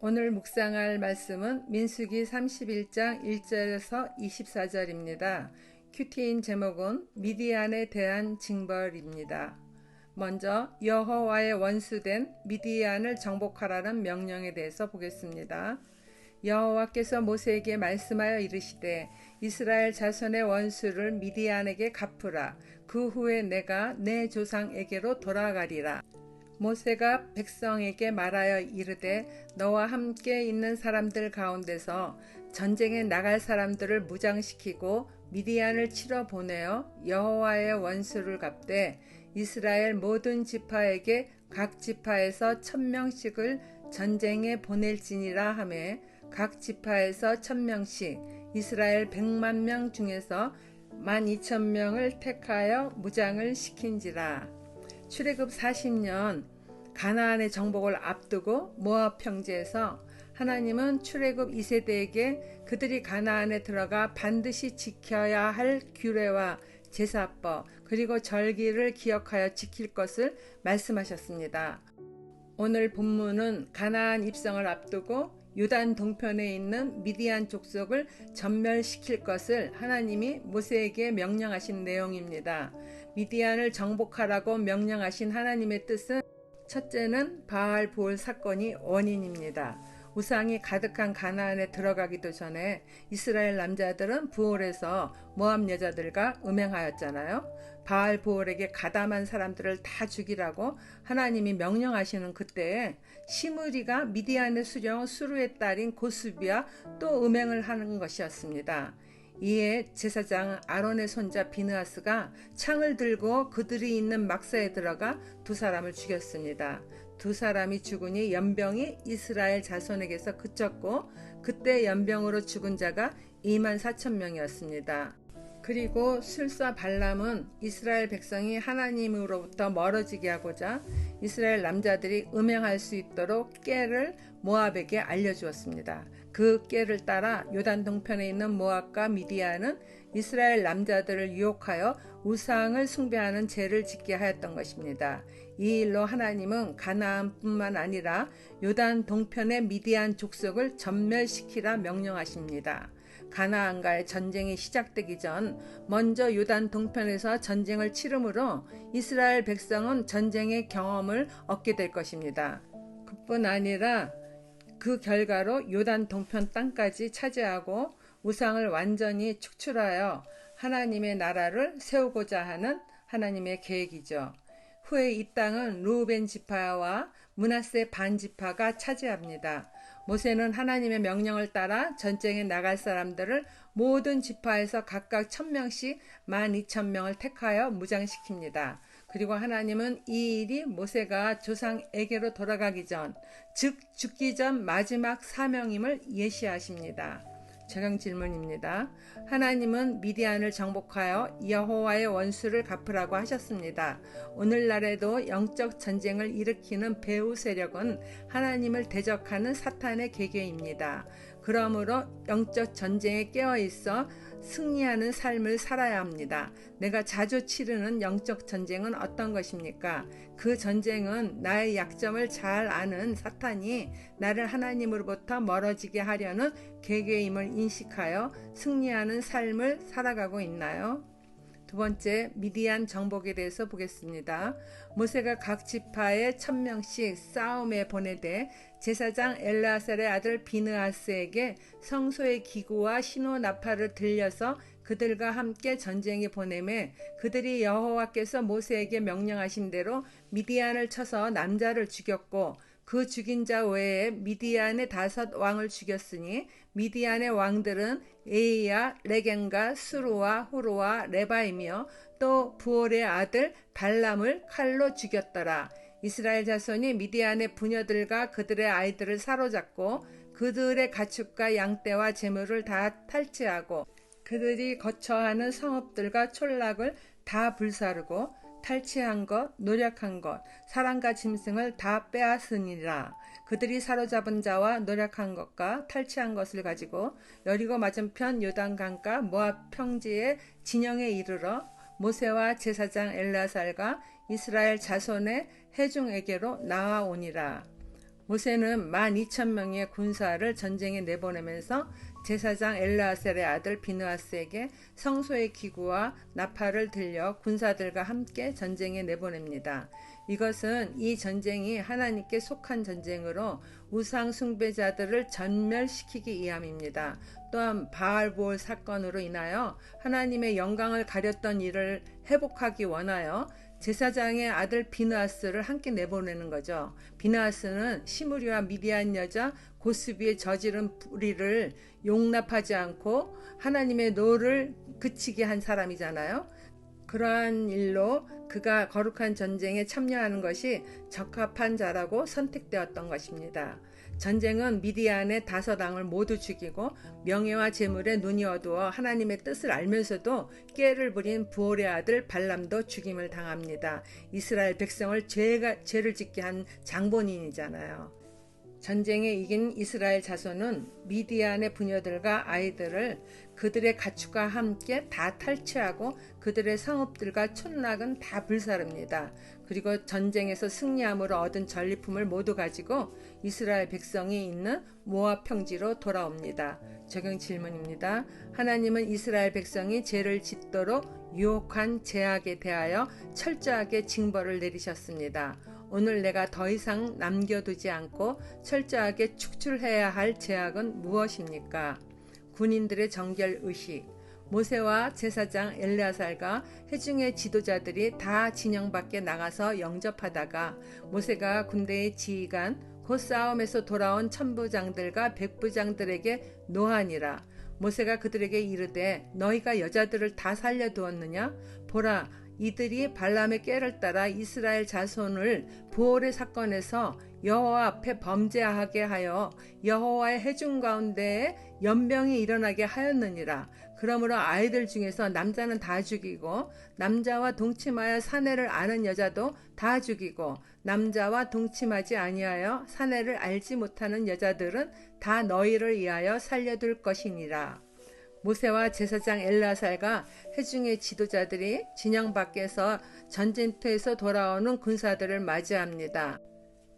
오늘 묵상할 말씀은 민수기 31장 1절에서 24절입니다. 큐티인 제목은 미디안에 대한 징벌입니다. 먼저 여호와의 원수된 미디안을 정복하라는 명령에 대해서 보겠습니다. 여호와께서 모세에게 말씀하여 이르시되 이스라엘 자손의 원수를 미디안에게 갚으라. 그 후에 내가 내 조상에게로 돌아가리라. 모세가 백성에게 말하여 이르되 너와 함께 있는 사람들 가운데서 전쟁에 나갈 사람들을 무장시키고 미디안을 치러 보내어 여호와의 원수를 갚되 이스라엘 모든 지파에게 각 지파에서 1000명씩을 전쟁에 보낼지니라 하매 각 지파에서 1000명씩 이스라엘 100만 명 중에서 12,000명을 택하여 무장을 시킨지라. 출애굽 40년 가나안의 정복을 앞두고 모압 평지에서 하나님은 출애굽 2세대에게 그들이 가나안에 들어가 반드시 지켜야 할 규례와 제사법 그리고 절기를 기억하여 지킬 것을 말씀하셨습니다. 오늘 본문은 가나안 입성을 앞두고 요단 동편에 있는 미디안 족속을 전멸시킬 것을 하나님이 모세에게 명령하신 내용입니다. 미디안을 정복하라고 명령하신 하나님의 뜻은 첫째는 바알 부올 사건이 원인입니다. 우상이 가득한 가나안에 들어가기도 전에 이스라엘 남자들은 부올에서 모압 여자들과 음행하였잖아요. 바알 부올에게 가담한 사람들을 다 죽이라고 하나님이 명령하시는 그때에 시므리가 미디안의 수령 수루의 딸인 고수비와 또 음행을 하는 것이었습니다. 이에 제사장 아론의 손자 비느하스가 창을 들고 그들이 있는 막사에 들어가 두 사람을 죽였습니다. 두 사람이 죽으니 연병이 이스라엘 자손에게서 그쳤고 그때 연병으로 죽은 자가 24,000명이었습니다. 그리고 술사 발람은 이스라엘 백성이 하나님으로부터 멀어지게 하고자 이스라엘 남자들이 음행할 수 있도록 깨를 모압에게 알려주었습니다. 그 깨를 따라 요단 동편에 있는 모압과 미디안은 이스라엘 남자들을 유혹하여 우상을 숭배하는 죄를 짓게 하였던 것입니다. 이 일로 하나님은 가나안뿐만 아니라 요단 동편의 미디안 족속을 전멸시키라 명령하십니다. 가나안과의 전쟁이 시작되기 전 먼저 요단 동편에서 전쟁을 치르므로 이스라엘 백성은 전쟁의 경험을 얻게 될 것입니다. 그뿐 아니라 그 결과로 요단 동편 땅까지 차지하고 우상을 완전히 축출하여 하나님의 나라를 세우고자 하는 하나님의 계획이죠. 후에 이 땅은 르우벤 지파와 므낫세 반 지파가 차지합니다. 모세는 하나님의 명령을 따라 전쟁에 나갈 사람들을 모든 지파에서 각각 1000명씩 12,000명을 택하여 무장시킵니다. 그리고 하나님은 이 일이 모세가 조상에게로 돌아가기 전, 즉 죽기 전 마지막 사명임을 예시하십니다. 적용 질문입니다. 하나님은 미디안을 정복하여 여호와의 원수를 갚으라고 하셨습니다. 오늘날에도 영적 전쟁을 일으키는 배후 세력은 하나님을 대적하는 사탄의 계계입니다. 그러므로 영적 전쟁에 깨어있어 승리하는 삶을 살아야 합니다. 내가 자주 치르는 영적 전쟁은 어떤 것입니까? 그 전쟁은 나의 약점을 잘 아는 사탄이 나를 하나님으로부터 멀어지게 하려는 계계임을 인식하여 승리하는 삶을 살아가고 있나요? 두 번째, 미디안 정복에 대해서 보겠습니다. 모세가 각 지파에 1000명씩 싸움에 보내되 제사장 엘르아살의 아들 비느하스에게 성소의 기구와 신호 나팔을 들려서 그들과 함께 전쟁에 보내매 그들이 여호와께서 모세에게 명령하신 대로 미디안을 쳐서 남자를 죽였고 그 죽인 자 외에 미디안의 5 왕을 죽였으니 미디안의 왕들은 에이야, 레겐과 수루와 후루와 레바이며 또 부올의 아들 발람을 칼로 죽였더라. 이스라엘 자손이 미디안의 부녀들과 그들의 아이들을 사로잡고 그들의 가축과 양떼와 재물을 다 탈취하고 그들이 거처하는 성읍들과 촌락을 다 불사르고 탈취한 것, 노력한 것, 사람과 짐승을 다 빼앗으니라. 그들이 사로잡은 자와 노력한 것과 탈취한 것을 가지고 여리고 맞은편 요단강가 모압 평지의 진영에 이르러 모세와 제사장 엘르아살과 이스라엘 자손의 회중에게로 나아오니라. 모세는 12,000명의 군사를 전쟁에 내보내면서 제사장 엘르아살의 아들 비느하스에게 성소의 기구와 나팔을 들려 군사들과 함께 전쟁에 내보냅니다. 이것은 이 전쟁이 하나님께 속한 전쟁으로 우상 숭배자들을 전멸시키기 위함입니다. 또한 바알보올 사건으로 인하여 하나님의 영광을 가렸던 일을 회복하기 원하여 제사장의 아들 비느하스를 함께 내보내는 거죠. 비느하스는 시므리와 미디안 여자 고스비의 저지른 불의를 용납하지 않고 하나님의 노를 그치게 한 사람이잖아요. 그러한 일로 그가 거룩한 전쟁에 참여하는 것이 적합한 자라고 선택되었던 것입니다. 전쟁은 미디안의 5왕을 모두 죽이고 명예와 재물에 눈이 어두워 하나님의 뜻을 알면서도 꾀를 부린 부올의 아들 발람도 죽임을 당합니다. 이스라엘 백성을 죄를 짓게 한 장본인이잖아요. 전쟁에 이긴 이스라엘 자손은 미디안의 부녀들과 아이들을 그들의 가축과 함께 다 탈취하고 그들의 성읍들과 촌락은 다 불사릅니다. 그리고 전쟁에서 승리함으로 얻은 전리품을 모두 가지고 이스라엘 백성이 있는 모압 평지로 돌아옵니다. 적용 질문입니다. 하나님은 이스라엘 백성이 죄를 짓도록 유혹한 죄악에 대하여 철저하게 징벌을 내리셨습니다. 오늘 내가 더 이상 남겨두지 않고 철저하게 축출해야 할 죄악은 무엇입니까? 군인들의 정결의식. 모세와 제사장 엘르아살과 회중의 지도자들이 다 진영 밖에 나가서 영접하다가 모세가 군대의 지휘관 곧 싸움에서 돌아온 천부장들과 백부장들에게 노하니라. 모세가 그들에게 이르되 너희가 여자들을 다 살려두었느냐? 보라, 이들이 발람의 꾀를 따라 이스라엘 자손을 부올의 사건에서 여호와 앞에 범죄하게 하여 여호와의 회중 가운데에 연병이 일어나게 하였느니라. 그러므로 아이들 중에서 남자는 다 죽이고 남자와 동침하여 사내를 아는 여자도 다 죽이고 남자와 동침하지 아니하여 사내를 알지 못하는 여자들은 다 너희를 위하여 살려둘 것이니라. 모세와 제사장 엘르아살과 회중의 지도자들이 진영 밖에서 전쟁터에서 돌아오는 군사들을 맞이합니다.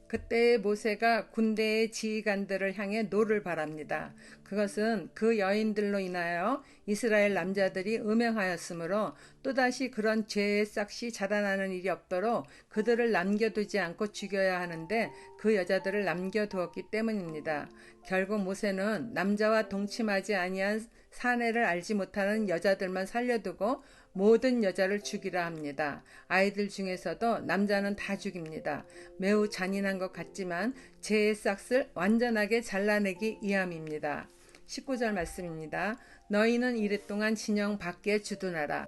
그때 모세가 군대의 지휘관들을 향해 노를 바랍니다. 그것은 그 여인들로 인하여 이스라엘 남자들이 음행하였으므로 또다시 그런 죄의 싹이 자라나는 일이 없도록 그들을 남겨두지 않고 죽여야 하는데 그 여자들을 남겨두었기 때문입니다. 결국 모세는 남자와 동침하지 아니한 사내를 알지 못하는 여자들만 살려두고 모든 여자를 죽이라 합니다. 아이들 중에서도 남자는 다 죽입니다. 매우 잔인한 것 같지만 죄의 싹을 완전하게 잘라내기 위함입니다. 19절 말씀입니다. 너희는 이랫동안 진영 밖에 주둔하라.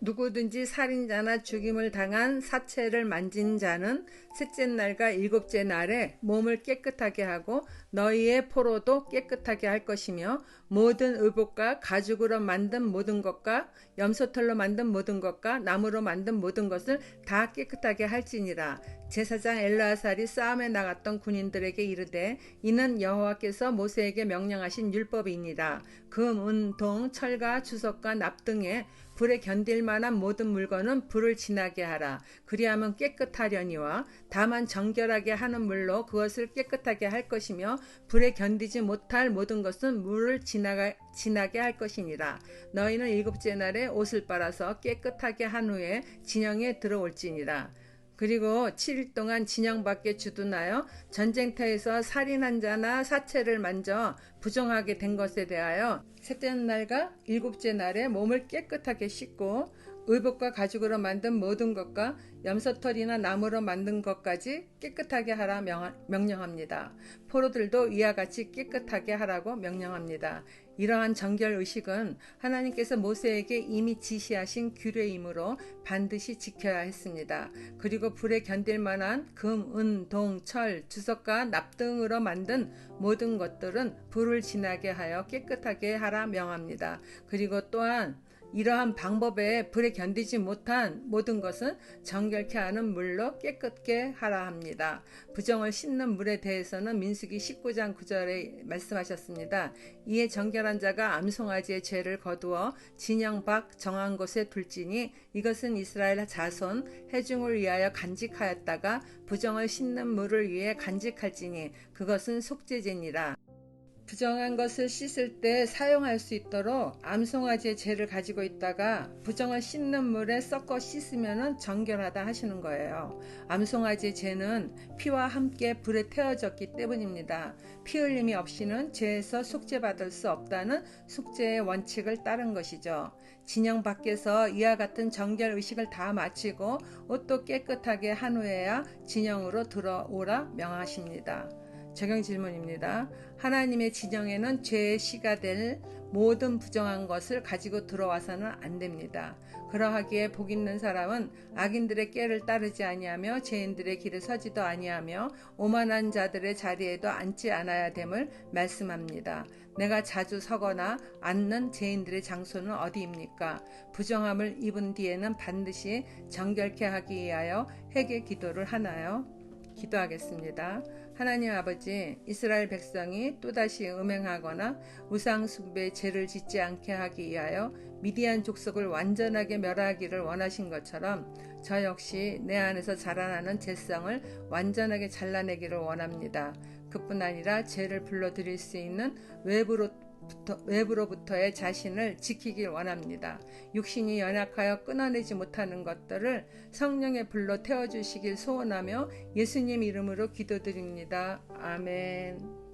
누구든지 살인자나 죽임을 당한 사체를 만진 자는 셋째 날과 일곱째 날에 몸을 깨끗하게 하고 너희의 포로도 깨끗하게 할 것이며 모든 의복과 가죽으로 만든 모든 것과 염소털로 만든 모든 것과 나무로 만든 모든 것을 다 깨끗하게 할지니라. 제사장 엘르아살이 싸움에 나갔던 군인들에게 이르되 이는 여호와께서 모세에게 명령하신 율법이니라. 금, 은, 동, 철과 주석과 납 등에 불에 견딜 만한 모든 물건은 불을 지나게 하라. 그리하면 깨끗하려니와 다만 정결하게 하는 물로 그것을 깨끗하게 할 것이며 불에 견디지 못할 모든 것은 물을 지나게 할 것이니라. 너희는 일곱째 날에 옷을 빨아서 깨끗하게 한 후에 진영에 들어올지니라. 그리고 7일 동안 진영 밖에 주둔하여 전쟁터에서 살인한 자나 사체를 만져 부정하게 된 것에 대하여 셋째 날과 일곱째 날에 몸을 깨끗하게 씻고 의복과 가죽으로 만든 모든 것과 염소털이나 나무로 만든 것까지 깨끗하게 하라 명령합니다. 포로들도 이와 같이 깨끗하게 하라고 명령합니다. 이러한 정결의식은 하나님께서 모세에게 이미 지시하신 규례이므로 반드시 지켜야 했습니다. 그리고 불에 견딜 만한 금, 은, 동, 철, 주석과 납 등으로 만든 모든 것들은 불을 지나게 하여 깨끗하게 하라 명합니다. 그리고 또한 이러한 방법에 불에 견디지 못한 모든 것은 정결케 하는 물로 깨끗게 하라 합니다. 부정을 씻는 물에 대해서는 민수기 19장 9절에 말씀하셨습니다. 이에 정결한 자가 암송아지의 죄를 거두어 진영 밖 정한 곳에 둘지니 이것은 이스라엘 자손 회중을 위하여 간직하였다가 부정을 씻는 물을 위해 간직할지니 그것은 속죄제니라. 부정한 것을 씻을 때 사용할 수 있도록 암송아지의 죄를 가지고 있다가 부정을 씻는 물에 섞어 씻으면 정결하다 하시는 거예요. 암송아지의 죄는 피와 함께 불에 태워졌기 때문입니다. 피 흘림이 없이는 죄에서 속죄받을 수 없다는 속죄의 원칙을 따른 것이죠. 진영 밖에서 이와 같은 정결 의식을 다 마치고 옷도 깨끗하게 한 후에야 진영으로 들어오라 명하십니다. 적용 질문입니다. 하나님의 진영에는 죄의 시가 될 모든 부정한 것을 가지고 들어와서는 안 됩니다. 그러하기에 복 있는 사람은 악인들의 꾀를 따르지 아니하며 죄인들의 길에 서지도 아니하며 오만한 자들의 자리에도 앉지 않아야 됨을 말씀합니다. 내가 자주 서거나 앉는 죄인들의 장소는 어디입니까? 부정함을 입은 뒤에는 반드시 정결케 하기 위하여 회개 기도를 하나요? 기도하겠습니다. 하나님 아버지, 이스라엘 백성이 또다시 음행하거나 우상 숭배의 죄를 짓지 않게 하기 위하여 미디안 족속을 완전하게 멸하기를 원하신 것처럼 저 역시 내 안에서 자라나는 죄성을 완전하게 잘라내기를 원합니다. 그뿐 아니라 죄를 불러들일 수 있는 외부로부터의 자신을 지키길 원합니다. 육신이 연약하여 끊어내지 못하는 것들을 성령의 불로 태워주시길 소원하며 예수님 이름으로 기도드립니다. 아멘.